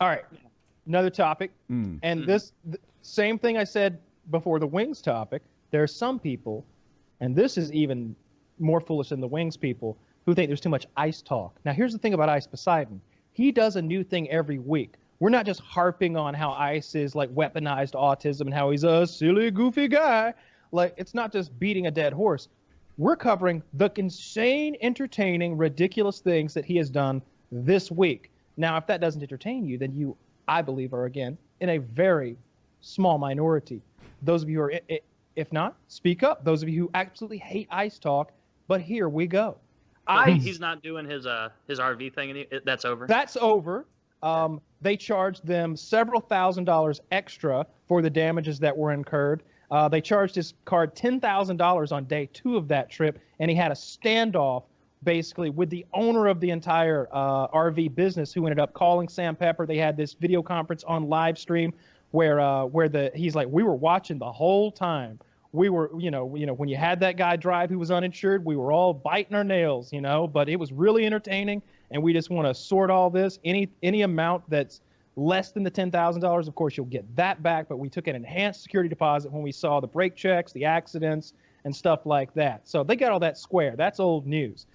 All right, another topic. And this same thing I said before the wings topic. There are some people, and this is even more foolish than the wings people, who think there's too much ice talk. Now, here's the thing about Ice Poseidon. He does a new thing every week. We're not just harping on how Ice is like weaponized autism and how he's a silly, goofy guy. Like, it's not just beating a dead horse. We're covering the insane, entertaining, ridiculous things that he has done this week. Now, if that doesn't entertain you, then you, I believe, are, again, in a very small minority. Those of you who are, if not, speak up. Those of you who absolutely hate ice talk, but here we go. He's not doing his RV thing. That's over. That's over. They charged them several $1,000s extra for the damages that were incurred. They charged his card $10,000 on day 2 of that trip, and he had a standoff basically with the owner of the entire RV business, who ended up calling Sam Pepper. They had this video conference on live stream where he's like, we were watching the whole time. We were, when you had that guy drive who was uninsured, we were all biting our nails, but it was really entertaining. And we just want to sort all this. Any amount that's less than the $10,000, of course, you'll get that back. But we took an enhanced security deposit when we saw the brake checks, the accidents, and stuff like that. So they got all that square. That's old news.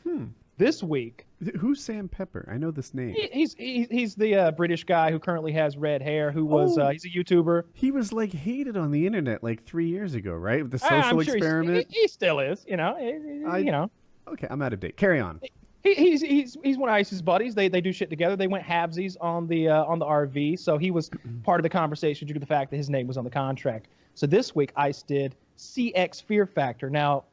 This week, who's Sam Pepper? I know this name. He's the British guy who currently has red hair. Who was he's a YouTuber. He was like hated on the internet like 3 years ago, right? With the social experiment. He still is. Okay, I'm out of date. Carry on. He's one of Ice's buddies. They do shit together. They went halvesies on the RV, so he was part of the conversation due to the fact that his name was on the contract. So this week Ice did CX Fear Factor. Now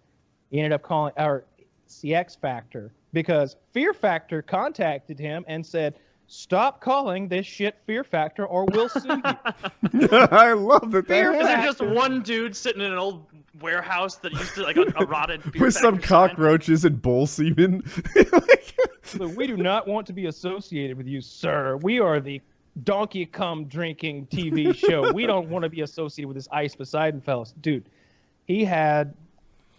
he ended up calling our CX Factor because Fear Factor contacted him and said, "Stop calling this shit Fear Factor, or we'll sue you." I love that. Is there just one dude sitting in an old warehouse that used to like a rotted Fear with some Factor cockroaches and bull semen? So we do not want to be associated with you, sir. We are the donkey cum drinking TV show. We don't want to be associated with this Ice Poseidon fellas. Dude, he had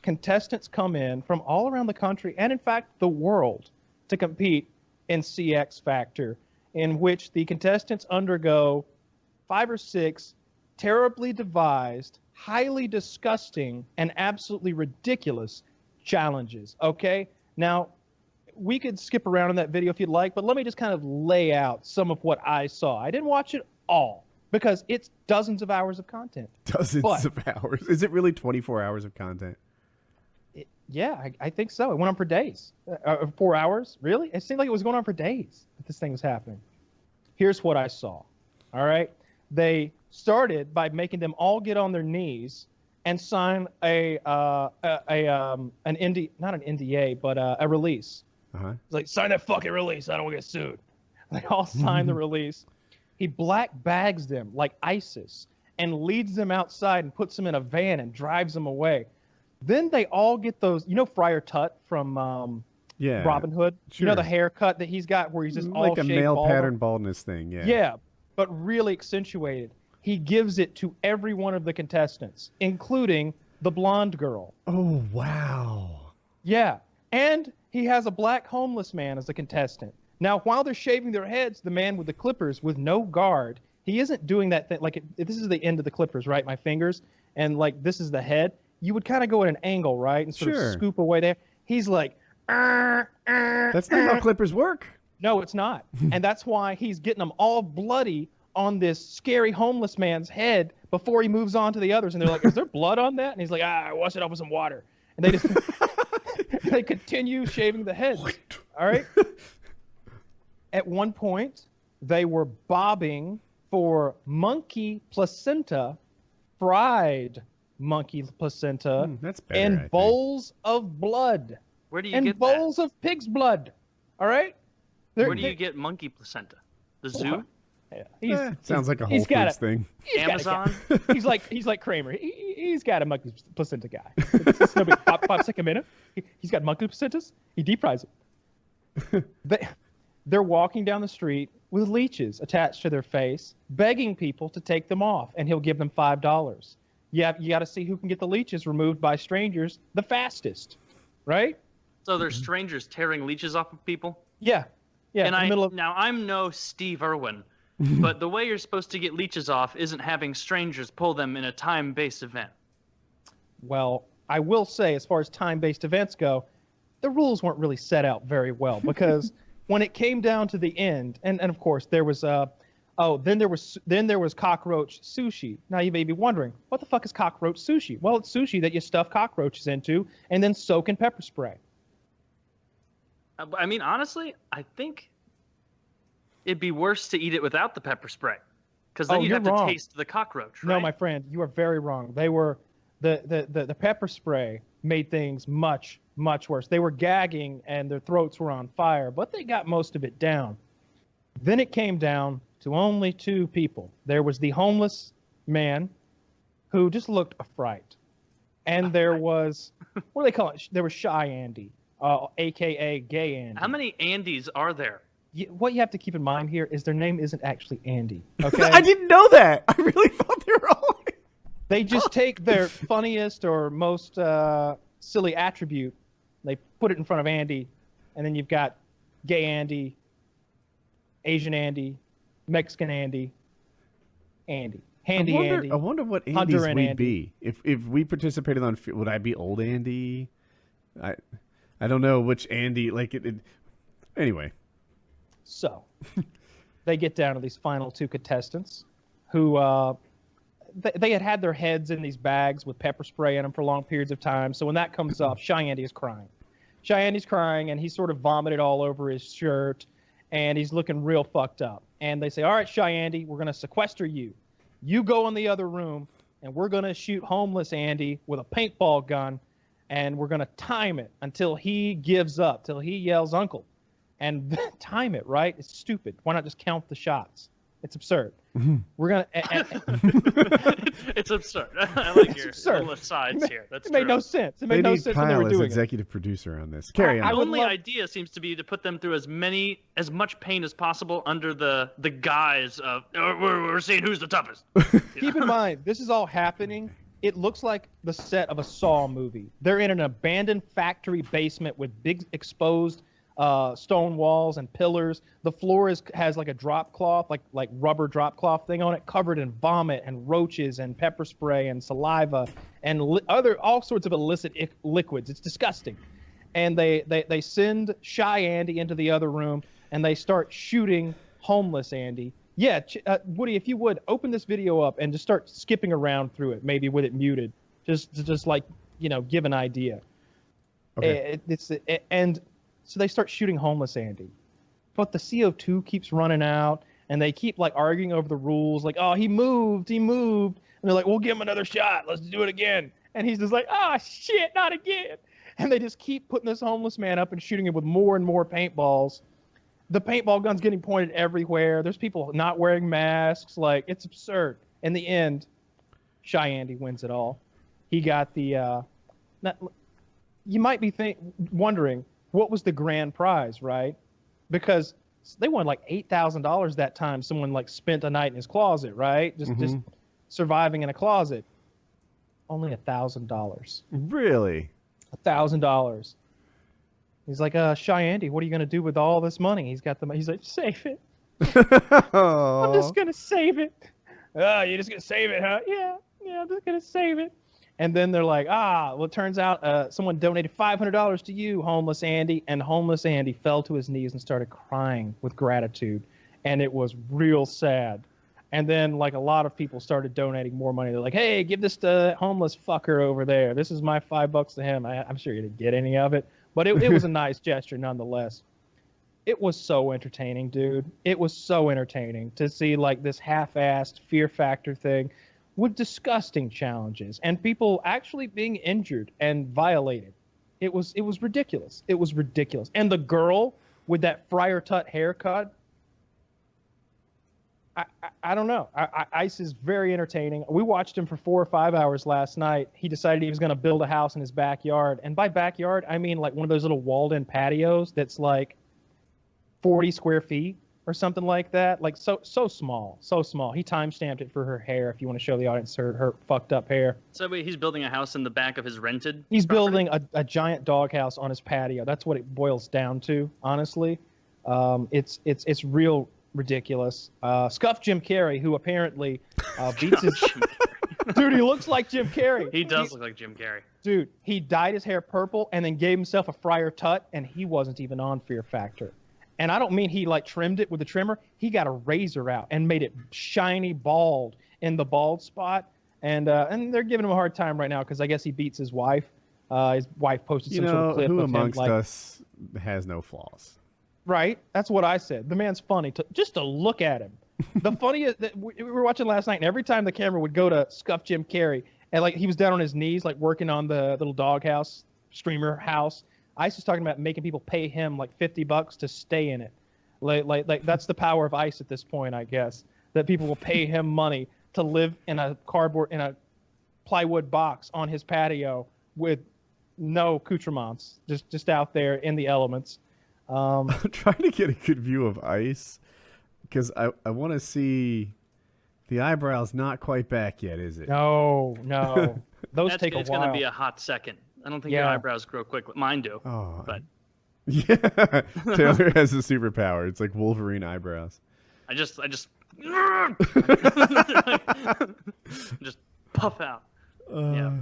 contestants come in from all around the country and, in fact, the world to compete in CX Factor, in which the contestants undergo 5 or 6 terribly devised, highly disgusting, and absolutely ridiculous challenges. Okay? Now, we could skip around in that video if you'd like, but let me just kind of lay out some of what I saw. I didn't watch it all because it's dozens of hours of content. Dozens of hours? Is it really 24 hours of content? Yeah, I think so. It went on for days. 4 hours? Really? It seemed like it was going on for days that this thing was happening. Here's what I saw. All right? They started by making them all get on their knees and sign an NDA, but a release. It's like, sign that fucking release. I don't want to get sued. They all signed the release. He black bags them like ISIS and leads them outside and puts them in a van and drives them away. Then they all get those, Friar Tut from Robin Hood? Sure. The haircut that he's got where he's just all like a male bald. pattern baldness thing, yeah. Yeah, but really accentuated. He gives it to every one of the contestants, including the blonde girl. Oh, wow. Yeah, and he has a black homeless man as a contestant. Now, while they're shaving their heads, the man with the clippers with no guard, he isn't doing that thing. Like, this is the end of the clippers, right? My fingers. And, like, this is the head. You would kind of go at an angle, right? And sort of scoop away there. He's like, That's not how clippers work. No, it's not. And that's why he's getting them all bloody on this scary homeless man's head before he moves on to the others. And they're like, is there blood on that? And he's like, wash it off with some water. And they just they continue shaving the heads. All right? At one point, they were bobbing for monkey placenta, fried monkey placenta, that's better, in bowls of blood. Where do you and get bowls of pig's blood. All right? Where do you get monkey placenta? The zoo? Yeah. Sounds like a Whole Foods thing. Amazon? He's like Kramer. He's got a monkey placenta guy. It's no big 5 second minute. He's got monkey placentas. He deep fries it. They're walking down the street with leeches attached to their face, begging people to take them off, and he'll give them $5. You got to see who can get the leeches removed by strangers the fastest, right? So there's strangers tearing leeches off of people? Yeah. And I'm no Steve Irwin, but the way you're supposed to get leeches off isn't having strangers pull them in a time-based event. Well, I will say, as far as time-based events go, the rules weren't really set out very well because when it came down to the end, and of course there was then there was cockroach sushi. Now you may be wondering, what the fuck is cockroach sushi? Well, it's sushi that you stuff cockroaches into and then soak in pepper spray. I mean, honestly, I think it'd be worse to eat it without the pepper spray, because then you'd have to taste the cockroach, right? No, my friend, you are very wrong. They were the pepper spray made things much worse. They were gagging and their throats were on fire, but they got most of it down. Then it came down to only two people. There was the homeless man who just looked a fright, and there was what do they call it? There was Shy Andy, aka Gay Andy. How many Andys are there? What you have to keep in mind here is their name isn't actually Andy. Okay, I didn't know that. I really thought they were all. They just take their funniest or most silly attribute, they put it in front of Andy, and then you've got Gay Andy, Asian Andy, Mexican Andy, Andy. Handy Andy. I wonder what Andys we'd be. If we participated on, would I be old Andy? I don't know which Andy. Like it anyway. So they get down to these final two contestants who they had their heads in these bags with pepper spray in them for long periods of time. So when that comes up, Shy Andy is crying. Shy Andy's crying, and he sort of vomited all over his shirt, and he's looking real fucked up. And they say, all right, Shy Andy, we're going to sequester you. You go in the other room, and we're going to shoot homeless Andy with a paintball gun, and we're going to time it until he gives up, till he yells uncle. And time it, right? It's stupid. Why not just count the shots? It's absurd. Mm-hmm. We're going to... It's absurd. I like your little asides here. That's it made no sense. It made no sense when they were doing it. Executive producer on this. Carry on. The only idea seems to be to put them through as much pain as possible under the guise of we're seeing who's the toughest. Keep in mind, this is all happening. It looks like the set of a Saw movie. They're in an abandoned factory basement with big exposed stone walls and pillars. The floor has like a drop cloth, like rubber drop cloth thing on it, covered in vomit and roaches and pepper spray and saliva and all sorts of illicit liquids. It's disgusting. And they send Shy Andy into the other room and they start shooting homeless Andy. Yeah, Woody, if you would open this video up and just start skipping around through it, maybe with it muted, just like give an idea. Okay. So they start shooting homeless Andy. But the CO2 keeps running out, and they keep, like, arguing over the rules. Like, oh, he moved. And they're like, we'll give him another shot. Let's do it again. And he's just like, oh, shit, not again. And they just keep putting this homeless man up and shooting him with more and more paintballs. The paintball gun's getting pointed everywhere. There's people not wearing masks. Like, it's absurd. In the end, Shy Andy wins it all. He got the you might be wondering, what was the grand prize, right? Because they won like $8,000 that time. Someone like spent a night in his closet, right? Just surviving in a closet. Only $1,000. Really? $1,000. He's like, Shy Andy, what are you gonna do with all this money? He's got the money. He's like, save it. I'm just gonna save it. Oh, you're just gonna save it, huh? Yeah, I'm just gonna save it. And then they're like, well, it turns out someone donated $500 to you, homeless Andy. And homeless Andy fell to his knees and started crying with gratitude. And it was real sad. And then, like, a lot of people started donating more money. They're like, hey, give this to homeless fucker over there. This is my $5 to him. I'm sure you didn't get any of it. But it was a nice gesture nonetheless. It was so entertaining, dude. It was so entertaining to see, like, this half-assed Fear Factor thing with disgusting challenges and people actually being injured and violated. It was ridiculous. It was ridiculous. And the girl with that Friar Tut haircut, I don't know. Ice is very entertaining. We watched him for 4 or 5 hours last night. He decided he was going to build a house in his backyard. And by backyard, I mean like one of those little walled-in patios that's like 40 square feet. Or something like that, like so small. He time-stamped it for her hair. If you want to show the audience her fucked up hair. So wait, he's building a house in the back of his rented. He's property? building a giant doghouse on his patio. That's what it boils down to, honestly. It's real ridiculous. Scuff Jim Carrey, who apparently beats his. Dude, he looks like Jim Carrey. He does look like Jim Carrey. Dude, he dyed his hair purple and then gave himself a Friar Tut, and he wasn't even on Fear Factor. And I don't mean he like trimmed it with a trimmer. He got a razor out and made it shiny bald in the bald spot. And they're giving him a hard time right now because I guess he beats his wife. His wife posted some sort of clip who of him amongst like, us has no flaws? Right? That's what I said. The man's funny just to look at him. The funniest that we were watching last night, and every time the camera would go to Scuff Jim Carrey, and like he was down on his knees, like working on the little doghouse streamer house. Ice was talking about making people pay him like $50 to stay in it. Like that's the power of Ice at this point, I guess. That people will pay him money to live in a plywood box on his patio with no accoutrements, just out there in the elements. I'm trying to get a good view of Ice because I want to see the eyebrows. Not quite back yet, is it? No. Those take a while. It's going to be a hot second. I don't think your eyebrows grow quickly. Mine do. Oh, but yeah. Taylor has a superpower. It's like Wolverine eyebrows. I just just puff out. Yeah.